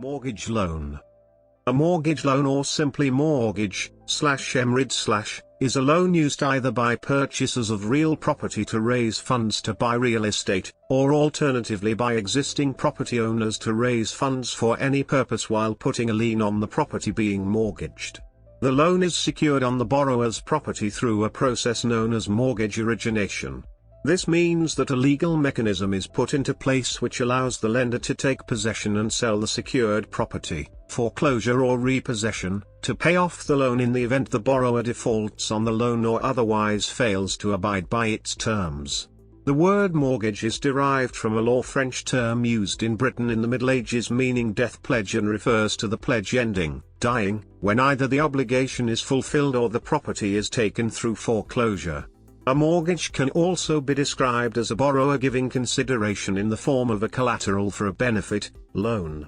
Mortgage loan. A mortgage loan, or simply mortgage/ʻmɔːrɡɪdʒ/, is a loan used either by purchasers of real property to raise funds to buy real estate, or alternatively by existing property owners to raise funds for any purpose while putting a lien on the property being mortgaged. The loan is secured on the borrower's property through a process known as mortgage origination. This means that a legal mechanism is put into place which allows the lender to take possession and sell the secured property, foreclosure or repossession, to pay off the loan in the event the borrower defaults on the loan or otherwise fails to abide by its terms. The word mortgage is derived from a law French term used in Britain in the Middle Ages meaning death pledge, and refers to the pledge ending, dying, when either the obligation is fulfilled or the property is taken through foreclosure. A mortgage can also be described as a borrower giving consideration in the form of a collateral for a benefit, loan.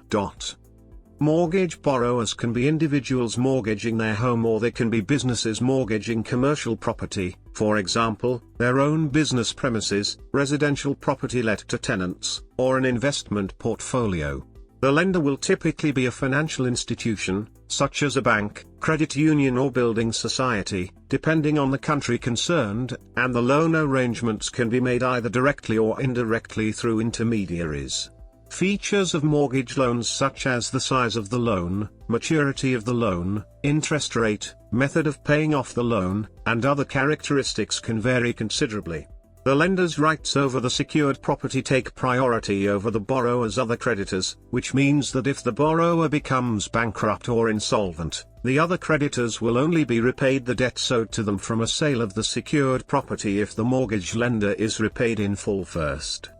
Mortgage borrowers can be individuals mortgaging their home, or they can be businesses mortgaging commercial property, for example, their own business premises, residential property let to tenants, or an investment portfolio. The lender will typically be a financial institution, such as a bank, credit union or building society, depending on the country concerned, and the loan arrangements can be made either directly or indirectly through intermediaries. Features of mortgage loans such as the size of the loan, maturity of the loan, interest rate, method of paying off the loan, and other characteristics can vary considerably. The lender's rights over the secured property take priority over the borrower's other creditors, which means that if the borrower becomes bankrupt or insolvent, the other creditors will only be repaid the debts owed to them from a sale of the secured property if the mortgage lender is repaid in full first.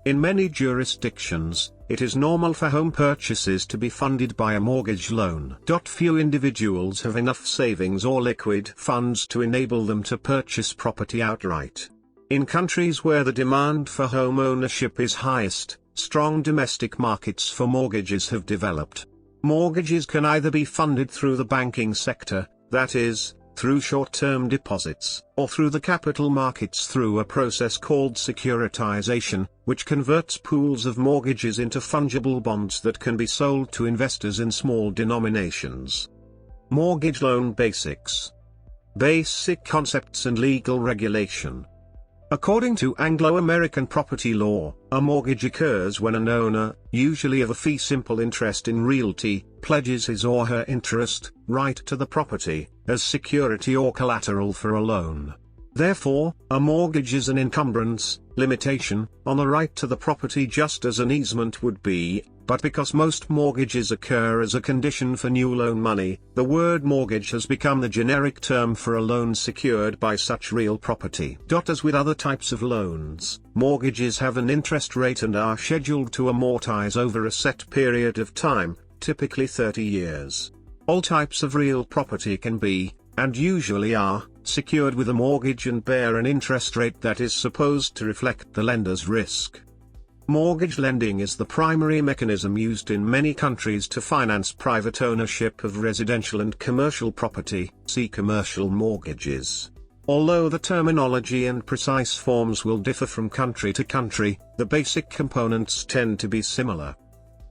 In many jurisdictions, it is normal for home purchases to be funded by a mortgage loan. Few individuals have enough savings or liquid funds to enable them to purchase property outright. In countries where the demand for home ownership is highest, strong domestic markets for mortgages have developed. Mortgages can either be funded through the banking sector, that is, through short-term deposits, or through the capital markets through a process called securitization, which converts pools of mortgages into fungible bonds that can be sold to investors in small denominations. Mortgage loan basics. Basic concepts and legal regulation. According to Anglo-American property law, a mortgage occurs when an owner, usually of a fee simple interest in realty, pledges his or her interest, right to the property, as security or collateral for a loan. Therefore, a mortgage is an encumbrance, limitation, on the right to the property just as an easement would be, but because most mortgages occur as a condition for new loan money, the word mortgage has become the generic term for a loan secured by such real property. As with other types of loans, mortgages have an interest rate and are scheduled to amortize over a set period of time, typically 30 years. All types of real property can be, and usually are, secured with a mortgage and bear an interest rate that is supposed to reflect the lender's risk. Mortgage lending is the primary mechanism used in many countries to finance private ownership of residential and commercial property, see commercial mortgages. Although the terminology and precise forms will differ from country to country, the basic components tend to be similar.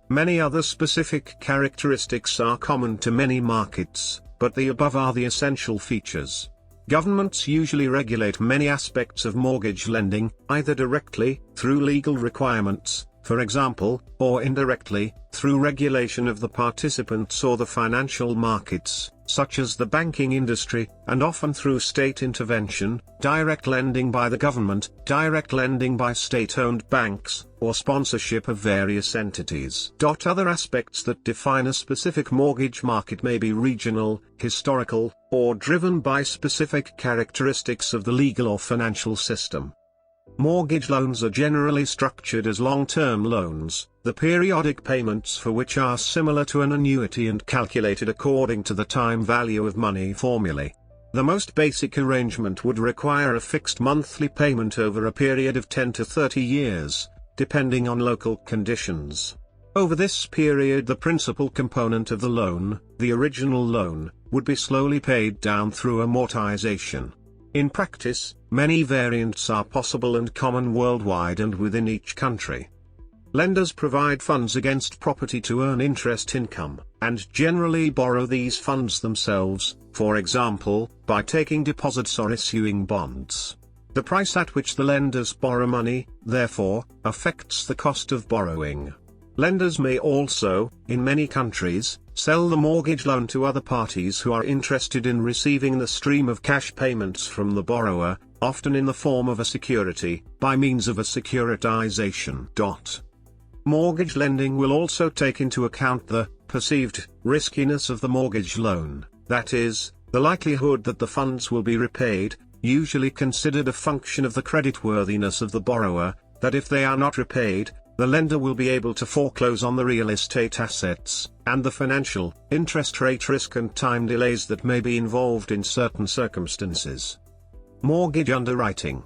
Many other specific characteristics are common to many markets, but the above are the essential features. Governments usually regulate many aspects of mortgage lending, either directly, through legal requirements, for example, or indirectly, through regulation of the participants or the financial markets, such as the banking industry, and often through state intervention, direct lending by the government, direct lending by state-owned banks, or sponsorship of various entities. Other aspects that define a specific mortgage market may be regional, historical, or driven by specific characteristics of the legal or financial system. Mortgage loans are generally structured as long-term loans, the periodic payments for which are similar to an annuity and calculated according to the time value of money formulae. The most basic arrangement would require a fixed monthly payment over a period of 10 to 30 years, depending on local conditions. Over this period, the principal component of the loan, the original loan, would be slowly paid down through amortization. In practice, many variants are possible and common worldwide and within each country. Lenders provide funds against property to earn interest income, and generally borrow these funds themselves, for example, by taking deposits or issuing bonds. The price at which the lenders borrow money, therefore, affects the cost of borrowing. Lenders may also, in many countries, sell the mortgage loan to other parties who are interested in receiving the stream of cash payments from the borrower, often in the form of a security, by means of a securitization. Mortgage lending will also take into account the perceived riskiness of the mortgage loan, that is, the likelihood that the funds will be repaid, usually considered a function of the creditworthiness of the borrower, that if they are not repaid, the lender will be able to foreclose on the real estate assets, and the financial, interest rate risk and time delays that may be involved in certain circumstances. Mortgage underwriting.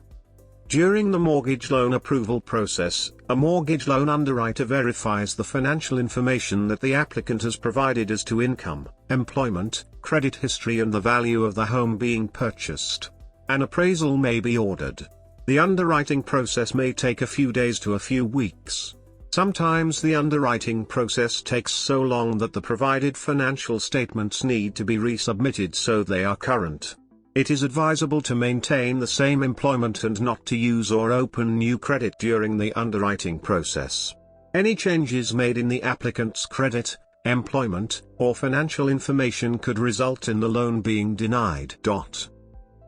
During the mortgage loan approval process, a mortgage loan underwriter verifies the financial information that the applicant has provided as to income, employment, credit history and the value of the home being purchased. An appraisal may be ordered. The underwriting process may take a few days to a few weeks. Sometimes the underwriting process takes so long that the provided financial statements need to be resubmitted so they are current. It is advisable to maintain the same employment and not to use or open new credit during the underwriting process. Any changes made in the applicant's credit, employment, or financial information could result in the loan being denied.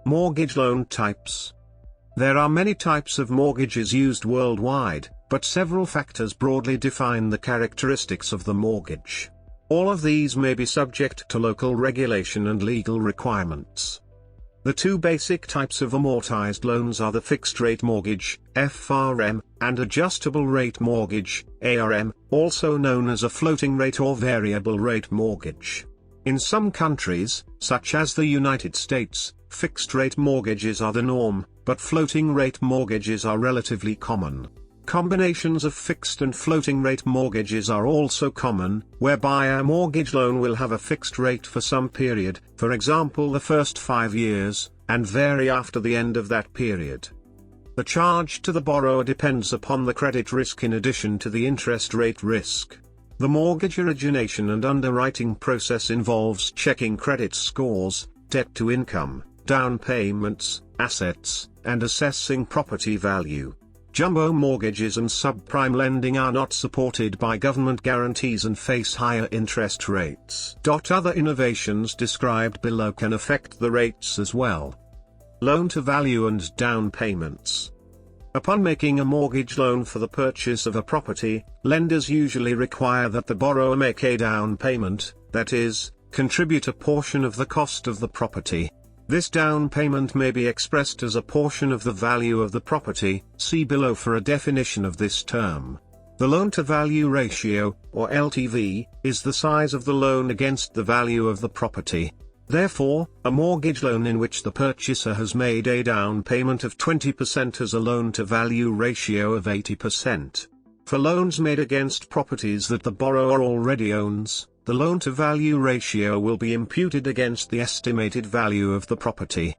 Mortgage loan types. There are many types of mortgages used worldwide, but several factors broadly define the characteristics of the mortgage. All of these may be subject to local regulation and legal requirements. The two basic types of amortized loans are the fixed-rate mortgage, FRM, and adjustable-rate mortgage, ARM, also known as a floating-rate or variable-rate mortgage. In some countries, such as the United States, fixed-rate mortgages are the norm, but floating-rate mortgages are relatively common. Combinations of fixed and floating-rate mortgages are also common, whereby a mortgage loan will have a fixed rate for some period, for example the first 5 years, and vary after the end of that period. The charge to the borrower depends upon the credit risk in addition to the interest rate risk. The mortgage origination and underwriting process involves checking credit scores, debt to income, down payments, assets, and assessing property value. Jumbo mortgages and subprime lending are not supported by government guarantees and face higher interest rates. Other innovations described below can affect the rates as well. Loan-to-value and down payments. Upon making a mortgage loan for the purchase of a property, lenders usually require that the borrower make a down payment, that is, contribute a portion of the cost of the property. This down payment may be expressed as a portion of the value of the property, see below for a definition of this term. The loan-to-value ratio, or LTV, is the size of the loan against the value of the property. Therefore, a mortgage loan in which the purchaser has made a down payment of 20% has a loan-to-value ratio of 80%. For loans made against properties that the borrower already owns, the loan-to-value ratio will be imputed against the estimated value of the property.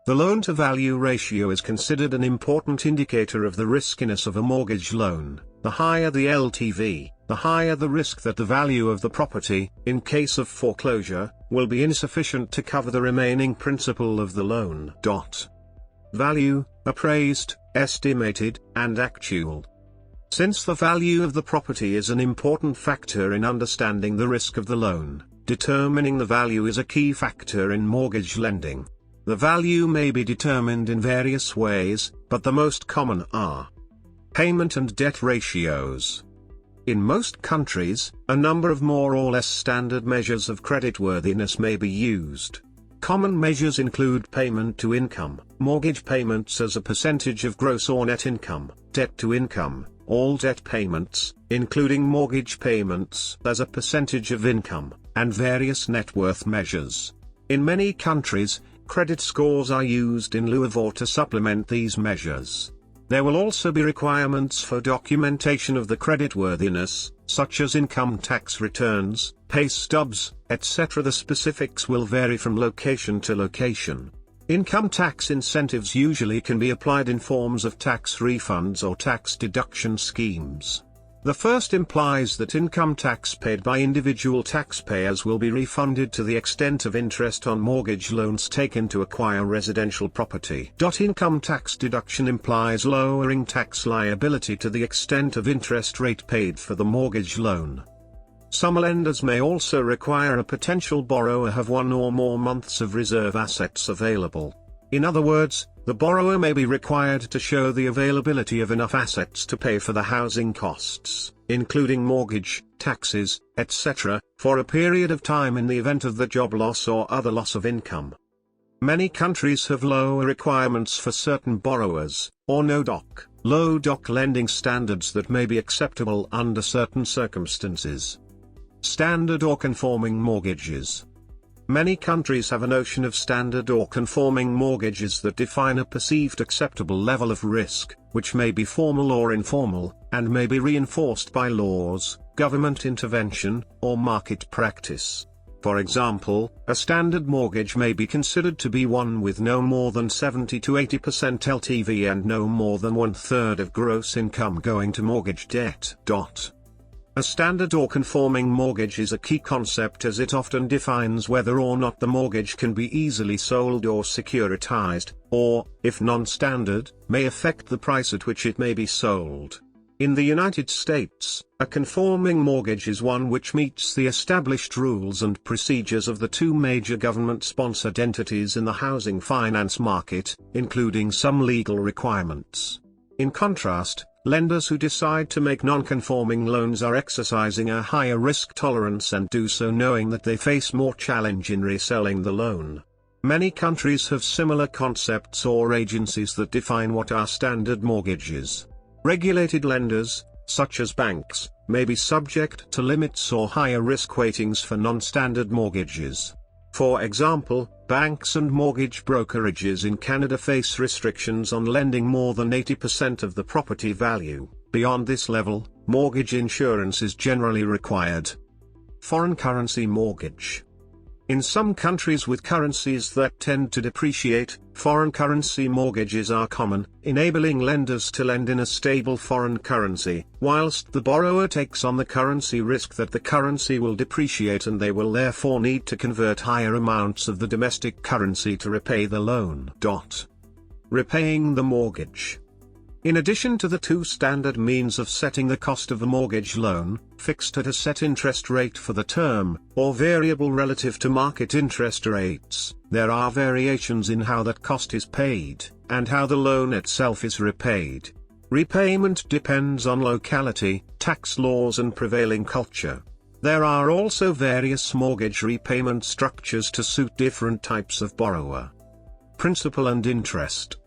The loan-to-value ratio is considered an important indicator of the riskiness of a mortgage loan. The higher the LTV, the higher the risk that the value of the property, in case of foreclosure, will be insufficient to cover the remaining principal of the loan. Value, appraised, estimated, and actual. Since the value of the property is an important factor in understanding the risk of the loan, determining the value is a key factor in mortgage lending. The value may be determined in various ways, but the most common are payment and debt ratios. In most countries, a number of more or less standard measures of creditworthiness may be used. Common measures include payment to income, mortgage payments as a percentage of gross or net income, debt to income, all debt payments, including mortgage payments as a percentage of income, and various net worth measures. In many countries, credit scores are used in lieu of or to supplement these measures. There will also be requirements for documentation of the creditworthiness, such as income tax returns, pay stubs, etc. The specifics will vary from location to location. Income tax incentives usually can be applied in forms of tax refunds or tax deduction schemes. The first implies that income tax paid by individual taxpayers will be refunded to the extent of interest on mortgage loans taken to acquire residential property. Income tax deduction implies lowering tax liability to the extent of interest rate paid for the mortgage loan. Some lenders may also require a potential borrower have 1 or more months of reserve assets available. In other words, the borrower may be required to show the availability of enough assets to pay for the housing costs, including mortgage, taxes, etc., for a period of time in the event of the job loss or other loss of income. Many countries have lower requirements for certain borrowers, or low doc lending standards that may be acceptable under certain circumstances. Standard or conforming mortgages. Many countries have a notion of standard or conforming mortgages that define a perceived acceptable level of risk, which may be formal or informal, and may be reinforced by laws, government intervention, or market practice. For example, a standard mortgage may be considered to be one with no more than 70 to 80% LTV and no more than 1/3 of gross income going to mortgage debt. A standard or conforming mortgage is a key concept as it often defines whether or not the mortgage can be easily sold or securitized, or, if non-standard, may affect the price at which it may be sold. In the United States, a conforming mortgage is one which meets the established rules and procedures of the two major government-sponsored entities in the housing finance market, including some legal requirements. In contrast, lenders who decide to make non-conforming loans are exercising a higher risk tolerance and do so knowing that they face more challenge in reselling the loan. Many countries have similar concepts or agencies that define what are standard mortgages. Regulated lenders, such as banks, may be subject to limits or higher risk weightings for non-standard mortgages. For example, banks and mortgage brokerages in Canada face restrictions on lending more than 80% of the property value. Beyond this level, mortgage insurance is generally required. Foreign currency mortgage. In some countries with currencies that tend to depreciate, foreign currency mortgages are common, enabling lenders to lend in a stable foreign currency, whilst the borrower takes on the currency risk that the currency will depreciate and they will therefore need to convert higher amounts of the domestic currency to repay the loan. Repaying the mortgage. In addition to the two standard means of setting the cost of the mortgage loan, fixed at a set interest rate for the term, or variable relative to market interest rates, there are variations in how that cost is paid, and how the loan itself is repaid. Repayment depends on locality, tax laws and prevailing culture. There are also various mortgage repayment structures to suit different types of borrower. Principal and interest.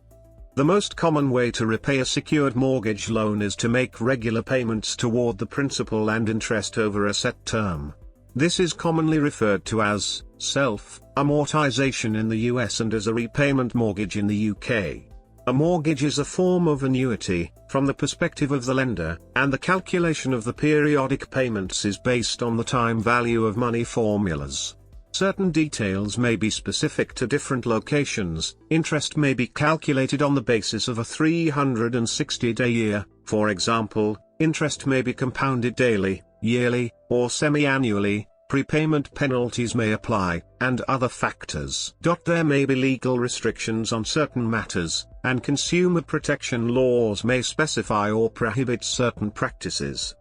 The most common way to repay a secured mortgage loan is to make regular payments toward the principal and interest over a set term. This is commonly referred to as self-amortization in the US and as a repayment mortgage in the UK. A mortgage is a form of annuity, from the perspective of the lender, and the calculation of the periodic payments is based on the time value of money formulas. Certain details may be specific to different locations. Interest may be calculated on the basis of a 360-day year, for example, interest may be compounded daily, yearly, or semi-annually, prepayment penalties may apply, and other factors. There may be legal restrictions on certain matters, and consumer protection laws may specify or prohibit certain practices.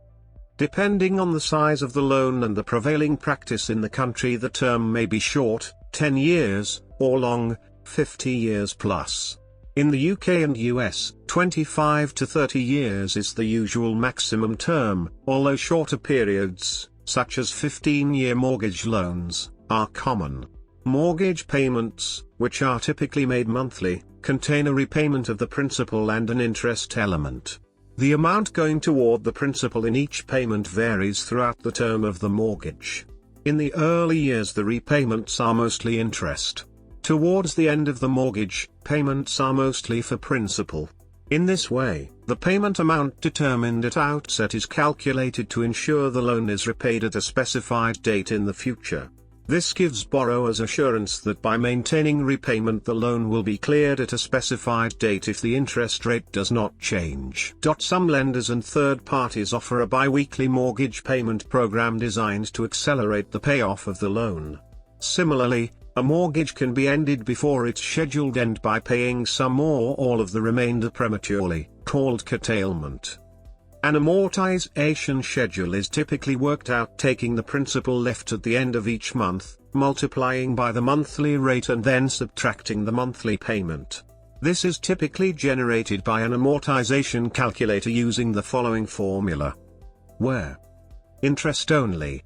Depending on the size of the loan and the prevailing practice in the country, the term may be short, 10 years, or long, 50 years plus. In the UK and US, 25 to 30 years is the usual maximum term, although shorter periods, such as 15-year mortgage loans, are common. Mortgage payments, which are typically made monthly, contain a repayment of the principal and an interest element. The amount going toward the principal in each payment varies throughout the term of the mortgage. In the early years the repayments are mostly interest. Towards the end of the mortgage, payments are mostly for principal. In this way, the payment amount determined at outset is calculated to ensure the loan is repaid at a specified date in the future. This gives borrowers assurance that by maintaining repayment the loan will be cleared at a specified date if the interest rate does not change. Some lenders and third parties offer a bi-weekly mortgage payment program designed to accelerate the payoff of the loan. Similarly, a mortgage can be ended before its scheduled end by paying some or all of the remainder prematurely, called curtailment. An amortization schedule is typically worked out taking the principal left at the end of each month, multiplying by the monthly rate and then subtracting the monthly payment. This is typically generated by an amortization calculator using the following formula. Where interest only.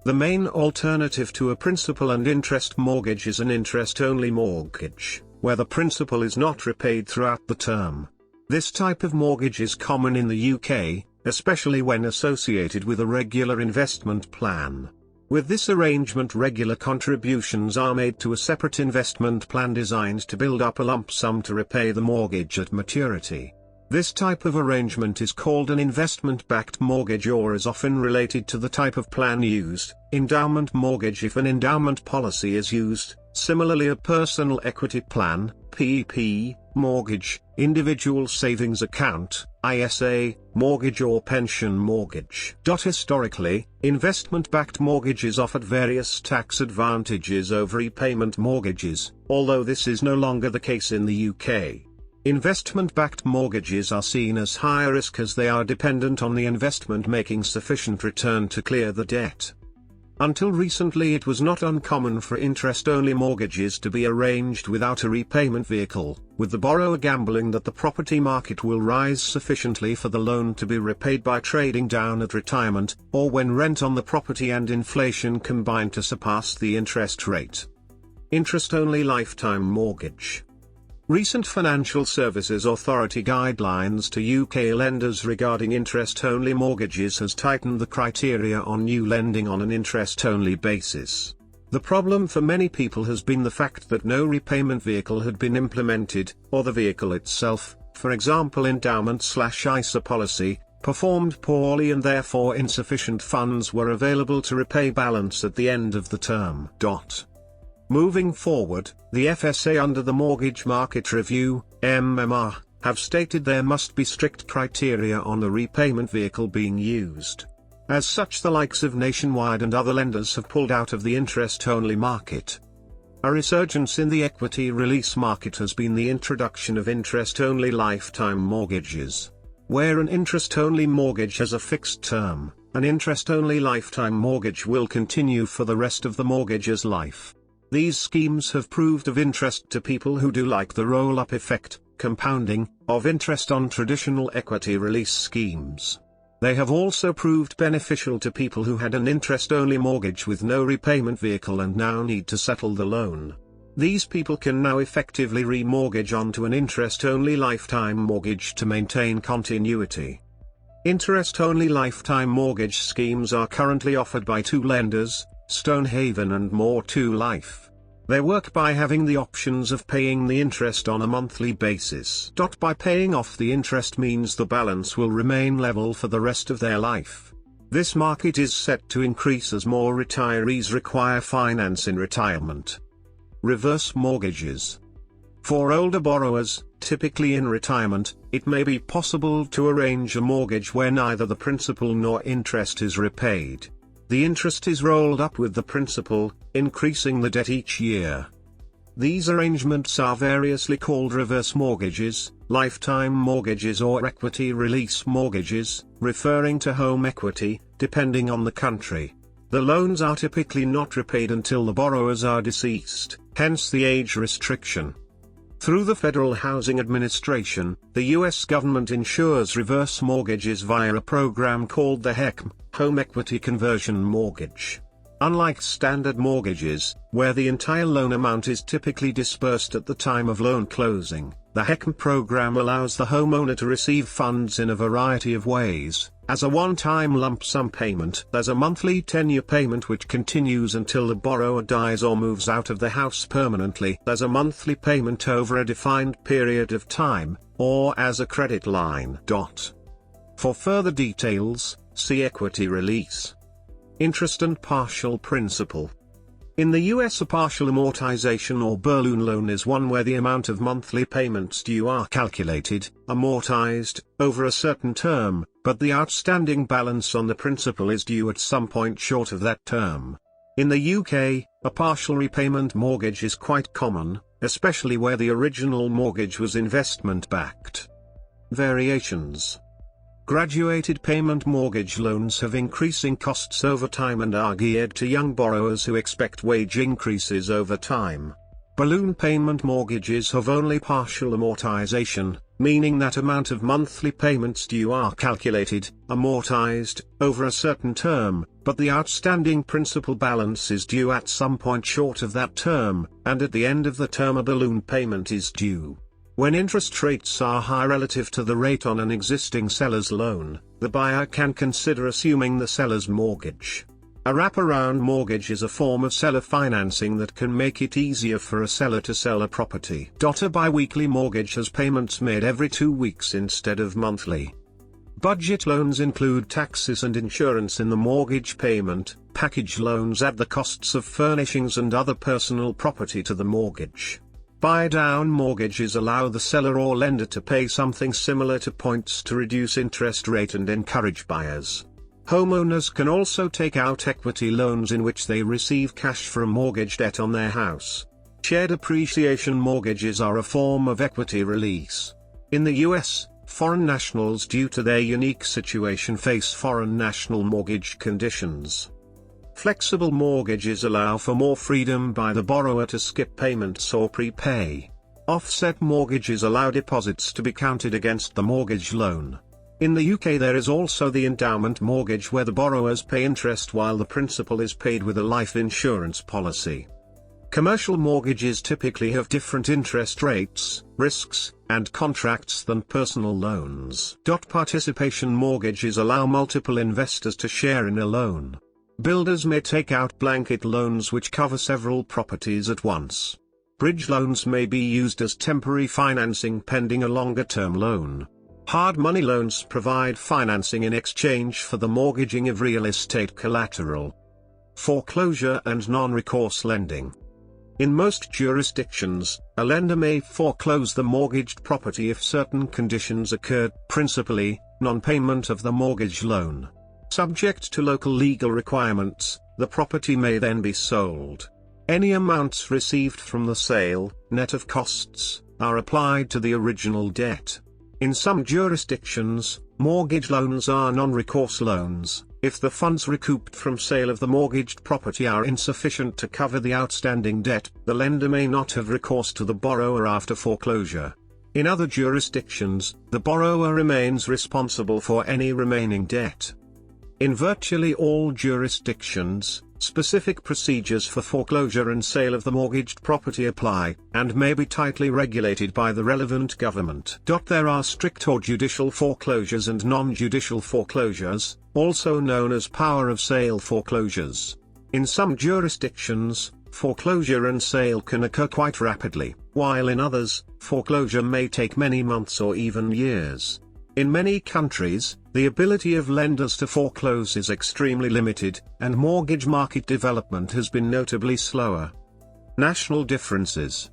The main alternative to a principal and interest mortgage is an interest-only mortgage, where the principal is not repaid throughout the term. This type of mortgage is common in the UK, especially when associated with a regular investment plan. With this arrangement, regular contributions are made to a separate investment plan designed to build up a lump sum to repay the mortgage at maturity. This type of arrangement is called an investment-backed mortgage, or is often related to the type of plan used, endowment mortgage if an endowment policy is used. Similarly, a personal equity plan, PEP, mortgage, individual savings account, ISA, mortgage or pension mortgage. Historically, investment-backed mortgages offered various tax advantages over repayment mortgages, although this is no longer the case in the UK. Investment-backed mortgages are seen as higher risk as they are dependent on the investment making sufficient return to clear the debt. Until recently, it was not uncommon for interest-only mortgages to be arranged without a repayment vehicle, with the borrower gambling that the property market will rise sufficiently for the loan to be repaid by trading down at retirement, or when rent on the property and inflation combine to surpass the interest rate. Interest-only lifetime mortgage. Recent Financial Services Authority guidelines to UK lenders regarding interest-only mortgages has tightened the criteria on new lending on an interest-only basis. The problem for many people has been the fact that no repayment vehicle had been implemented, or the vehicle itself, for example endowment/ISA policy, performed poorly and therefore insufficient funds were available to repay balance at the end of the term. Moving forward, the FSA under the Mortgage Market Review, MMR, have stated there must be strict criteria on the repayment vehicle being used. As such, the likes of Nationwide and other lenders have pulled out of the interest-only market. A resurgence in the equity release market has been the introduction of interest-only lifetime mortgages. Where an interest-only mortgage has a fixed term, an interest-only lifetime mortgage will continue for the rest of the mortgage's life. These schemes have proved of interest to people who do like the roll-up effect, compounding, of interest on traditional equity release schemes. They have also proved beneficial to people who had an interest-only mortgage with no repayment vehicle and now need to settle the loan. These people can now effectively remortgage onto an interest-only lifetime mortgage to maintain continuity. Interest-only lifetime mortgage schemes are currently offered by two lenders, Stonehaven and More2Life. They work by having the options of paying the interest on a monthly basis. By paying off the interest means the balance will remain level for the rest of their life. This market is set to increase as more retirees require finance in retirement. Reverse mortgages. For older borrowers, typically in retirement, it may be possible to arrange a mortgage where neither the principal nor interest is repaid. The interest is rolled up with the principal, increasing the debt each year. These arrangements are variously called reverse mortgages, lifetime mortgages or equity release mortgages, referring to home equity, depending on the country. The loans are typically not repaid until the borrowers are deceased, hence the age restriction. Through the Federal Housing Administration, the U.S. government insures reverse mortgages via a program called the HECM, Home Equity Conversion Mortgage. Unlike standard mortgages, where the entire loan amount is typically disbursed at the time of loan closing, the HECM program allows the homeowner to receive funds in a variety of ways, as a one-time lump sum payment, as a monthly 10-year payment which continues until the borrower dies or moves out of the house permanently, as a monthly payment over a defined period of time, or as a credit line. For further details, see equity release. Interest and partial principal. In the US, a partial amortization or balloon loan is one where the amount of monthly payments due are calculated, amortized, over a certain term, but the outstanding balance on the principal is due at some point short of that term. In the UK, a partial repayment mortgage is quite common, especially where the original mortgage was investment-backed. Variations. Graduated payment mortgage loans have increasing costs over time and are geared to young borrowers who expect wage increases over time. Balloon payment mortgages have only partial amortization, meaning that amount of monthly payments due are calculated, amortized, over a certain term, but the outstanding principal balance is due at some point short of that term, and at the end of the term a balloon payment is due. When interest rates are high relative to the rate on an existing seller's loan, the buyer can consider assuming the seller's mortgage. A wraparound mortgage is a form of seller financing that can make it easier for a seller to sell a property. A bi-weekly mortgage has payments made every 2 weeks instead of monthly. Budget loans include taxes and insurance in the mortgage payment. Package loans add the costs of furnishings and other personal property to the mortgage. Buy-down mortgages allow the seller or lender to pay something similar to points to reduce interest rate and encourage buyers. Homeowners can also take out equity loans in which they receive cash from mortgage debt on their house. Shared appreciation mortgages are a form of equity release. In the US, foreign nationals due to their unique situation face foreign national mortgage conditions. Flexible mortgages allow for more freedom by the borrower to skip payments or prepay. Offset mortgages allow deposits to be counted against the mortgage loan. In the UK there is also the endowment mortgage where the borrowers pay interest while the principal is paid with a life insurance policy. Commercial mortgages typically have different interest rates, risks, and contracts than personal loans. Participation mortgages allow multiple investors to share in a loan. Builders may take out blanket loans which cover several properties at once. Bridge loans may be used as temporary financing pending a longer-term loan. Hard money loans provide financing in exchange for the mortgaging of real estate collateral. Foreclosure and non-recourse lending. In most jurisdictions, a lender may foreclose the mortgaged property if certain conditions occurred, principally, non-payment of the mortgage loan. Subject to local legal requirements, the property may then be sold. Any amounts received from the sale, net of costs, are applied to the original debt. In some jurisdictions, mortgage loans are non-recourse loans. If the funds recouped from sale of the mortgaged property are insufficient to cover the outstanding debt, the lender may not have recourse to the borrower after foreclosure. In other jurisdictions, the borrower remains responsible for any remaining debt. In virtually all jurisdictions, specific procedures for foreclosure and sale of the mortgaged property apply, and may be tightly regulated by the relevant government. There are strict or judicial foreclosures and non-judicial foreclosures, also known as power of sale foreclosures. In some jurisdictions, foreclosure and sale can occur quite rapidly, while in others, foreclosure may take many months or even years. In many countries, the ability of lenders to foreclose is extremely limited, and mortgage market development has been notably slower. National differences.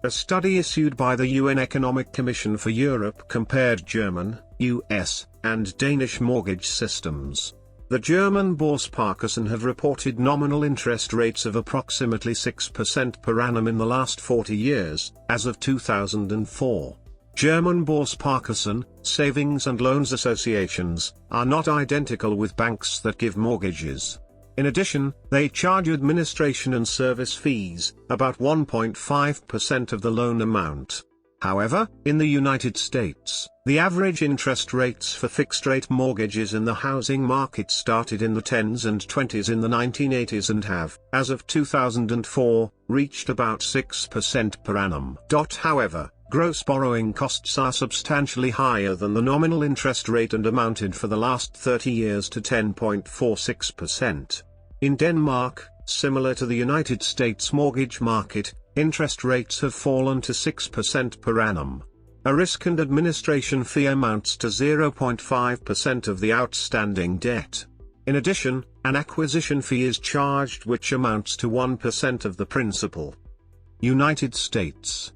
A study issued by the UN Economic Commission for Europe compared German, US, and Danish mortgage systems. The German Börse have reported nominal interest rates of approximately 6% per annum in the last 40 years, as of 2004. German Börse, savings and loans associations, are not identical with banks that give mortgages. In addition, they charge administration and service fees, about 1.5% of the loan amount. However, in the United States, the average interest rates for fixed-rate mortgages in the housing market started in the 10s and 20s in the 1980s and have, as of 2004, reached about 6% per annum. However, gross borrowing costs are substantially higher than the nominal interest rate and amounted for the last 30 years to 10.46%. In Denmark, similar to the United States mortgage market, interest rates have fallen to 6% per annum. A risk and administration fee amounts to 0.5% of the outstanding debt. In addition, an acquisition fee is charged which amounts to 1% of the principal. United States.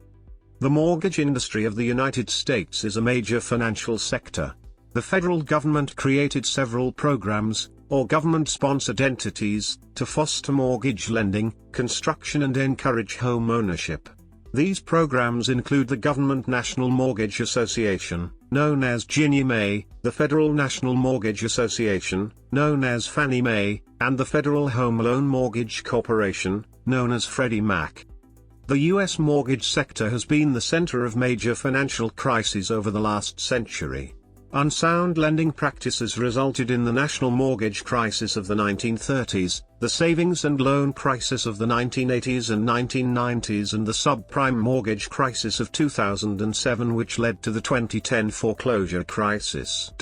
The mortgage industry of the United States is a major financial sector. The federal government created several programs, or government-sponsored entities, to foster mortgage lending, construction and encourage home ownership. These programs include the Government National Mortgage Association, known as Ginnie Mae, the Federal National Mortgage Association, known as Fannie Mae, and the Federal Home Loan Mortgage Corporation, known as Freddie Mac. The U.S. mortgage sector has been the center of major financial crises over the last century. Unsound lending practices resulted in the national mortgage crisis of the 1930s, the savings and loan crisis of the 1980s and 1990s, and the subprime mortgage crisis of 2007, which led to the 2010 foreclosure crisis.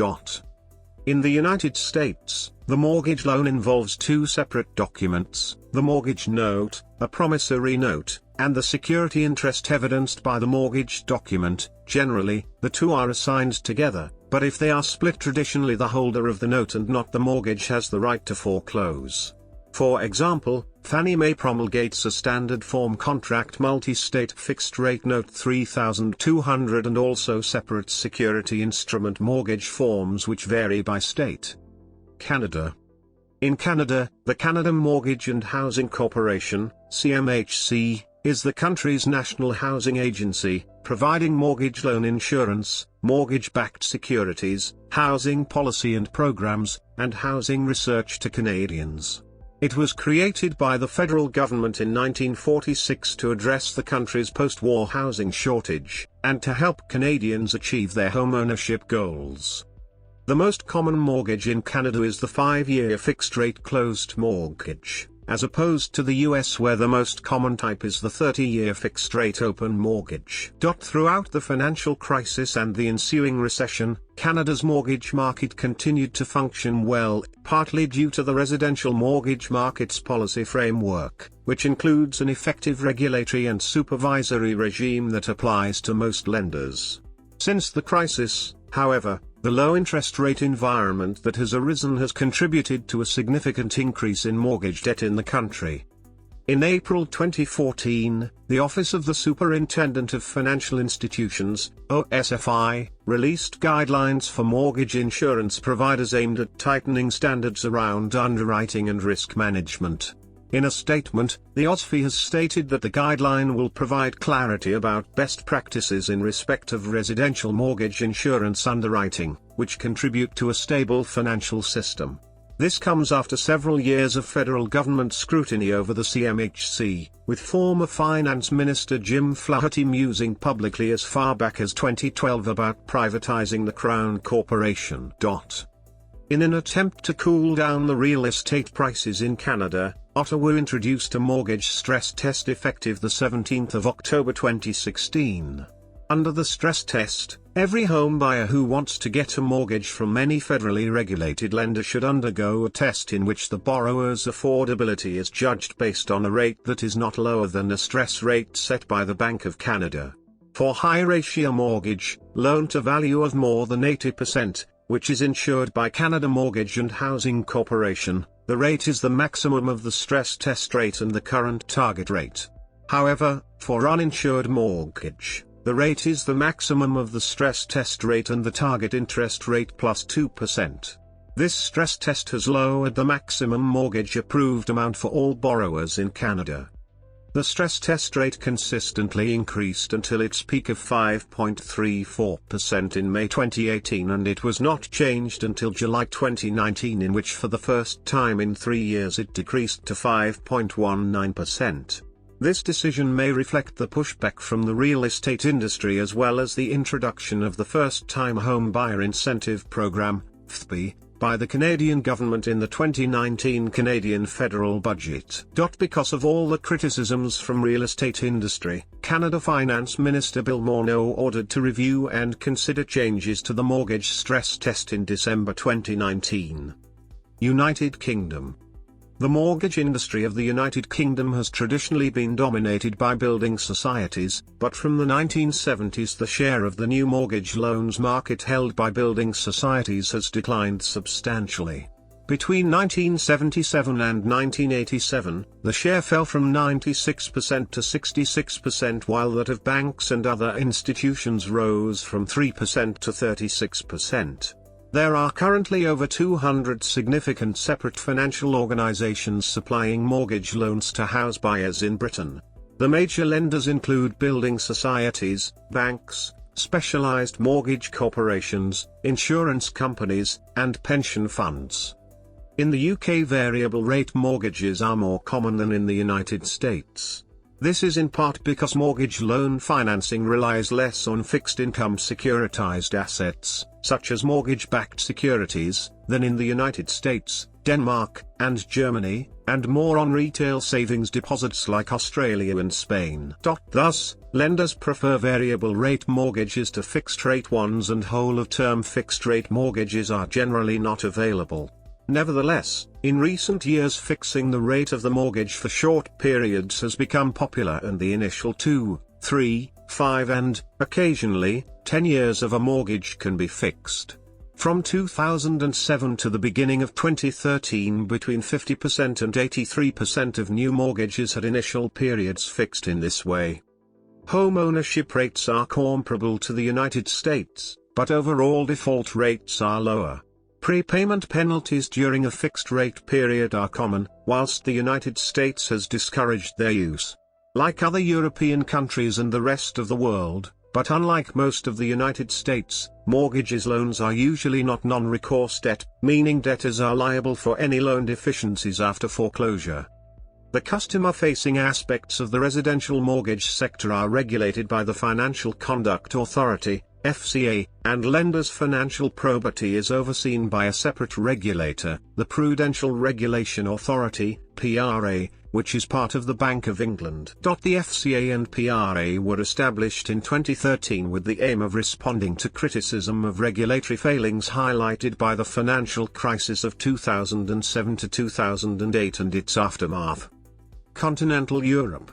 In the United States, the mortgage loan involves two separate documents: the mortgage note, a promissory note, and the security interest evidenced by the mortgage document. Generally, the two are assigned together, but if they are split, traditionally the holder of the note and not the mortgage has the right to foreclose. For example, Fannie Mae promulgates a standard form contract multi-state fixed-rate note 3200 and also separate security instrument mortgage forms which vary by state. Canada. In Canada, the Canada Mortgage and Housing Corporation, CMHC, is the country's national housing agency, providing mortgage loan insurance, mortgage-backed securities, housing policy and programs, and housing research to Canadians. It was created by the federal government in 1946 to address the country's post-war housing shortage, and to help Canadians achieve their home ownership goals. The most common mortgage in Canada is the 5-year fixed-rate closed mortgage, as opposed to the US where the most common type is the 30-year fixed-rate open mortgage. Throughout the financial crisis and the ensuing recession, Canada's mortgage market continued to function well, partly due to the residential mortgage market's policy framework, which includes an effective regulatory and supervisory regime that applies to most lenders. Since the crisis, however, the low interest rate environment that has arisen has contributed to a significant increase in mortgage debt in the country. In April 2014, the Office of the Superintendent of Financial Institutions, OSFI, released guidelines for mortgage insurance providers aimed at tightening standards around underwriting and risk management. In a statement, the OSFI has stated that the guideline will provide clarity about best practices in respect of residential mortgage insurance underwriting, which contribute to a stable financial system. This comes after several years of federal government scrutiny over the CMHC, with former Finance Minister Jim Flaherty musing publicly as far back as 2012 about privatizing the Crown Corporation. In an attempt to cool down the real estate prices in Canada, Ottawa introduced a mortgage stress test effective the 17th of October 2016. Under the stress test, every home buyer who wants to get a mortgage from any federally regulated lender should undergo a test in which the borrower's affordability is judged based on a rate that is not lower than the stress rate set by the Bank of Canada. For high-ratio mortgage, loan-to-value of more than 80%, which is insured by Canada Mortgage and Housing Corporation, the rate is the maximum of the stress test rate and the current target rate. However, for uninsured mortgage, the rate is the maximum of the stress test rate and the target interest rate plus 2%. This stress test has lowered the maximum mortgage approved amount for all borrowers in Canada. The stress test rate consistently increased until its peak of 5.34% in May 2018, and it was not changed until July 2019, in which for the first time in 3 years it decreased to 5.19%. This decision may reflect the pushback from the real estate industry as well as the introduction of the First-Time Home Buyer Incentive Program, FTPI, by the Canadian government in the 2019 Canadian federal budget. Because of all the criticisms from real estate industry, Canada Finance Minister Bill Morneau ordered to review and consider changes to the mortgage stress test in December 2019. United Kingdom. The mortgage industry of the United Kingdom has traditionally been dominated by building societies, but from the 1970s the share of the new mortgage loans market held by building societies has declined substantially. Between 1977 and 1987, the share fell from 96% to 66%, while that of banks and other institutions rose from 3% to 36%. There are currently over 200 significant separate financial organizations supplying mortgage loans to house buyers in Britain. The major lenders include building societies, banks, specialized mortgage corporations, insurance companies, and pension funds. In the UK, variable rate mortgages are more common than in the United States. This is in part because mortgage loan financing relies less on fixed income securitized assets, such as mortgage-backed securities, than in the United States, Denmark, and Germany, and more on retail savings deposits like Australia and Spain. Thus, lenders prefer variable rate mortgages to fixed rate ones, and whole-of-term fixed rate mortgages are generally not available. Nevertheless, in recent years fixing the rate of the mortgage for short periods has become popular, and the initial 2, 3, 5 and, occasionally, 10 years of a mortgage can be fixed. From 2007 to the beginning of 2013, between 50% and 83% of new mortgages had initial periods fixed in this way. Home ownership rates are comparable to the United States, but overall default rates are lower. Prepayment penalties during a fixed-rate period are common, whilst the United States has discouraged their use. Like other European countries and the rest of the world, but unlike most of the United States, mortgage loans are usually not non-recourse debt, meaning debtors are liable for any loan deficiencies after foreclosure. The customer-facing aspects of the residential mortgage sector are regulated by the Financial Conduct Authority, FCA, and lenders' financial probity is overseen by a separate regulator, the Prudential Regulation Authority, PRA, which is part of the Bank of England. The FCA and PRA were established in 2013 with the aim of responding to criticism of regulatory failings highlighted by the financial crisis of 2007 to 2008 and its aftermath. Continental Europe.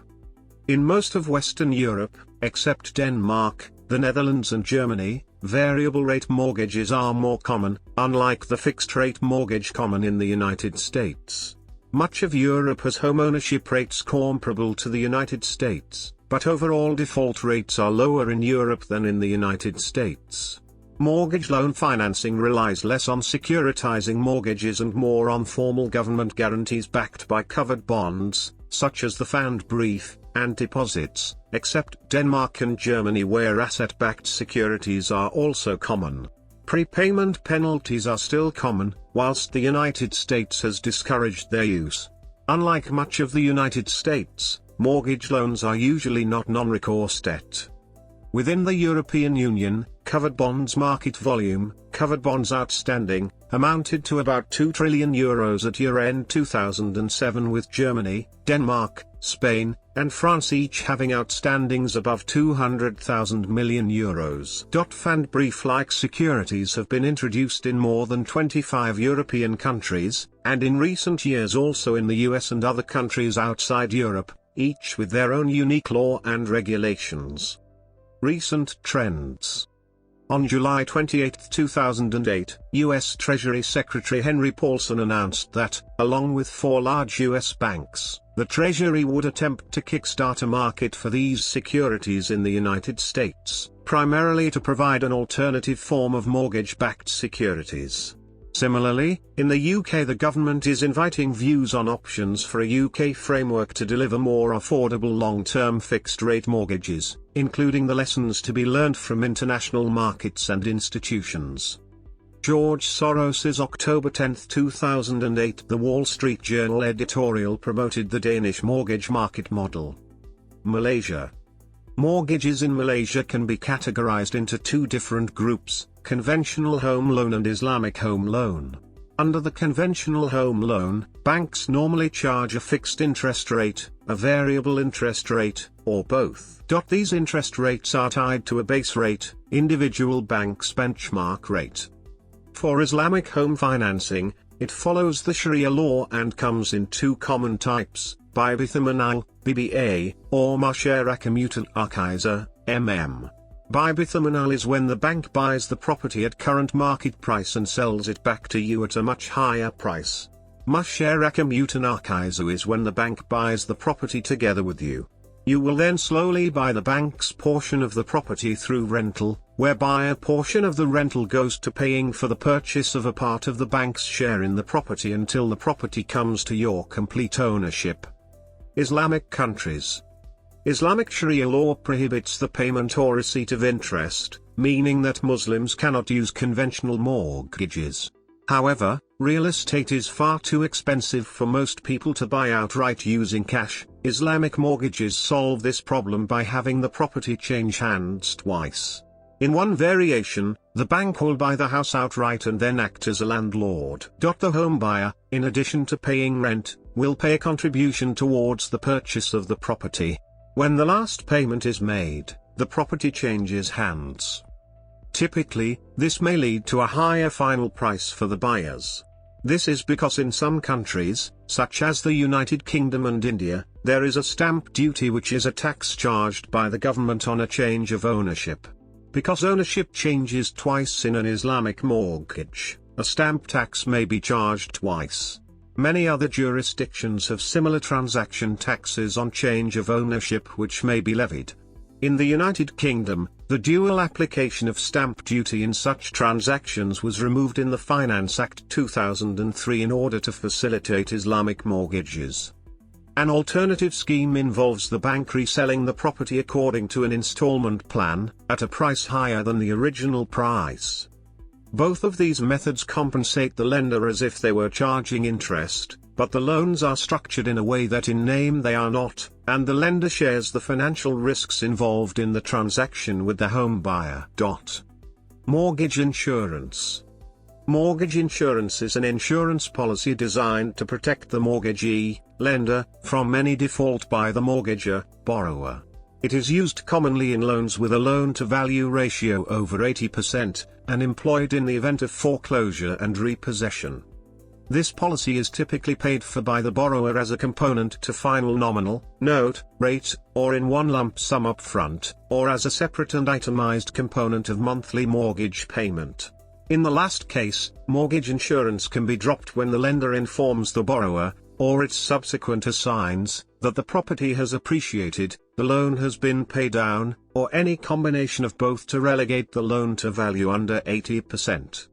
In most of Western Europe, except Denmark, the Netherlands and Germany, variable rate mortgages are more common, unlike the fixed rate mortgage common in the United States. Much of Europe has home ownership rates comparable to the United States, but overall default rates are lower in Europe than in the United States. Mortgage loan financing relies less on securitizing mortgages and more on formal government guarantees backed by covered bonds, such as the Pfandbrief, and deposits, except Denmark and Germany, where asset-backed securities are also common. Prepayment penalties are still common, whilst the United States has discouraged their use. Unlike much of the United States, mortgage loans are usually not non-recourse debt. Within the European Union, covered bonds market volume, covered bonds outstanding, amounted to about €2 trillion at year-end 2007, with Germany, Denmark, Spain, and France each having outstandings above €200,000 million. Pfandbrief-like securities have been introduced in more than 25 European countries, and in recent years also in the US and other countries outside Europe, each with their own unique law and regulations. Recent trends. On July 28, 2008, U.S. Treasury Secretary Henry Paulson announced that, along with 4 large U.S. banks, the Treasury would attempt to kickstart a market for these securities in the United States, primarily to provide an alternative form of mortgage-backed securities. Similarly, in the UK, the government is inviting views on options for a UK framework to deliver more affordable long-term fixed-rate mortgages, including the lessons to be learned from international markets and institutions. George Soros's October 10, 2008 The Wall Street Journal editorial promoted the Danish mortgage market model. Malaysia. Mortgages in Malaysia can be categorized into 2 different groups: conventional home loan and Islamic home loan. Under the conventional home loan, banks normally charge a fixed interest rate, a variable interest rate, or both. These interest rates are tied to a base rate, individual bank's benchmark rate. For Islamic home financing, it follows the Sharia law and comes in 2 common types: Bibithamanal, BBA, or Masyarakat Mutal Akaiza, MM. Bibithaminal is when the bank buys the property at current market price and sells it back to you at a much higher price. Μshɛrɛkamutanarkaizu is when the bank buys the property together with you. You will then slowly buy the bank's portion of the property through rental, whereby a portion of the rental goes to paying for the purchase of a part of the bank's share in the property until the property comes to your complete ownership. Islamic countries. Islamic Sharia law prohibits the payment or receipt of interest, meaning that Muslims cannot use conventional mortgages. However, real estate is far too expensive for most people to buy outright using cash. Islamic mortgages solve this problem by having the property change hands twice. In one variation, the bank will buy the house outright and then act as a landlord. The home buyer, in addition to paying rent, will pay a contribution towards the purchase of the property. When the last payment is made, the property changes hands. Typically, this may lead to a higher final price for the buyers. This is because in some countries, such as the United Kingdom and India, there is a stamp duty which is a tax charged by the government on a change of ownership. Because ownership changes twice in an Islamic mortgage, a stamp tax may be charged twice. Many other jurisdictions have similar transaction taxes on change of ownership which may be levied. In the United Kingdom, the dual application of stamp duty in such transactions was removed in the Finance Act 2003 in order to facilitate Islamic mortgages. An alternative scheme involves the bank reselling the property according to an installment plan, at a price higher than the original price. Both of these methods compensate the lender as if they were charging interest, but the loans are structured in a way that in name they are not, and the lender shares the financial risks involved in the transaction with the home buyer. Mortgage insurance. Mortgage insurance is an insurance policy designed to protect the mortgagee, lender, from any default by the mortgager, borrower. It is used commonly in loans with a loan-to-value ratio over 80%, and employed in the event of foreclosure and repossession. This policy is typically paid for by the borrower as a component to final nominal, note, rate, or in one lump sum up front, or as a separate and itemized component of monthly mortgage payment. In the last case, mortgage insurance can be dropped when the lender informs the borrower, or its subsequent assigns, that the property has appreciated, the loan has been paid down, or any combination of both to relegate the loan to value under 80%.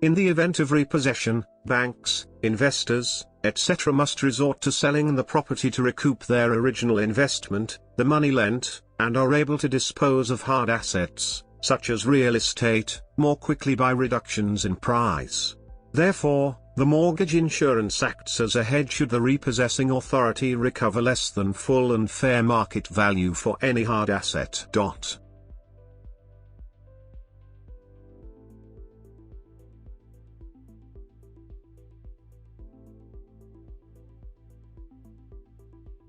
In the event of repossession, banks, investors, etc. must resort to selling the property to recoup their original investment, the money lent, and are able to dispose of hard assets, such as real estate, more quickly by reductions in price. Therefore, the Mortgage Insurance acts as a hedge should the repossessing authority recover less than full and fair market value for any hard asset.